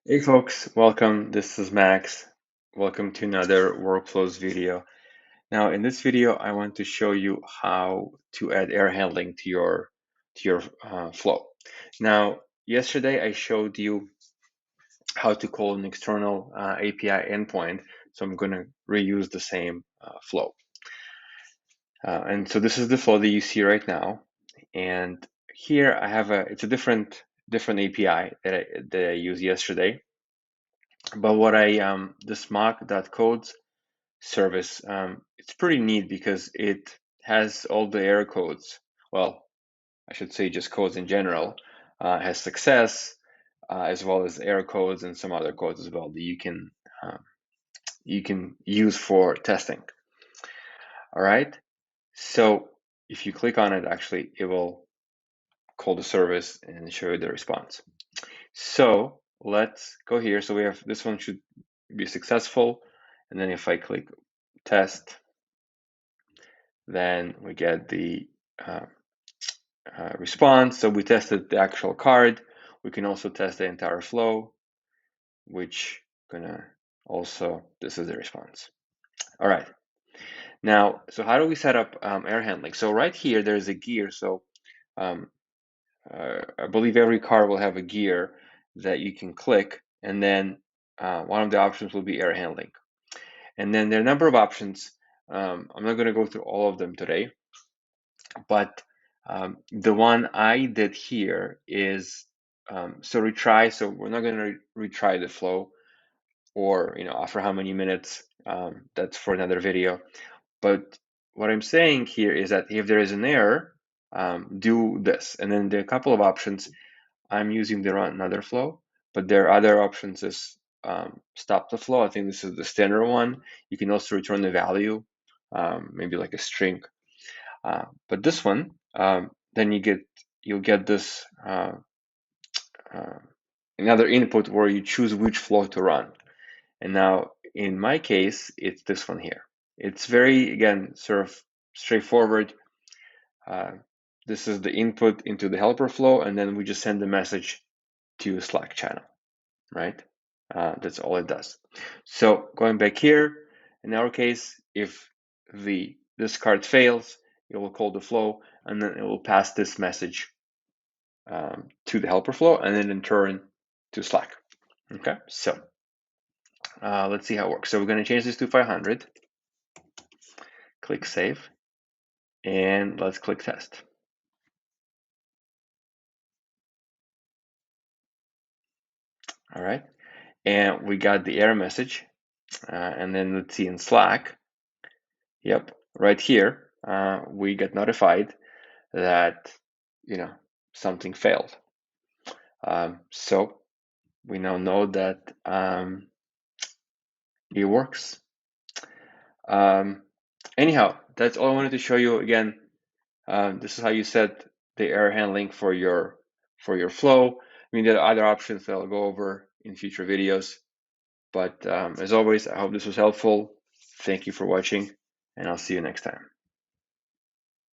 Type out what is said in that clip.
Hey folks, welcome. This is Max. Welcome to another workflows video. Now in this video, I want to show you how to add error handling to your flow. Now, yesterday I showed you how to call an external API endpoint, so I'm going to reuse the same flow. And so this is the flow that you see right now. And here I have it's a different API that I used yesterday. But what this mock.codes service, it's pretty neat because it has all the error codes. Well, I should say just codes in general. Has success as well as error codes and some other codes as well that you can use for testing. All right. So if you click on it, actually, it will call the service and show you the response. So let's go here. So we have this one should be successful. And then if I click test, then we get the response. So we tested the actual card. We can also test the entire flow, which this is the response. All right. Now, so how do we set up error handling? So right here, there's a gear. So I believe every card will have a gear that you can click, and then one of the options will be error handling. And then there are a number of options. I'm not going to go through all of them today, but the one I did here is so retry. So we're not going to retry the flow, or after how many minutes. That's for another video. But what I'm saying here is that if there is an error, do this. And then there are a couple of options. I'm using the run another flow, but there are other options as stop the flow. I think this is the standard one. You can also return the value, maybe like a string. But this one, then you'll get this another input where you choose which flow to run. And now in my case, it's this one here. It's very, again, sort of straightforward. This is the input into the helper flow, and then we just send the message to Slack channel, right? That's all it does. So going back here, in our case, if this card fails, it will call the flow, and then it will pass this message to the helper flow, and then in turn to Slack. Okay, so let's see how it works. So we're going to change this to 500. Click save, and let's click test. All right, and we got the error message, and then let's see in Slack. Yep, right here we get notified that something failed. So we now know that it works. Anyhow, that's all I wanted to show you. Again, this is how you set the error handling for your flow. I mean, there are other options that I'll go over in future videos. But as always, I hope this was helpful. Thank you for watching, and I'll see you next time.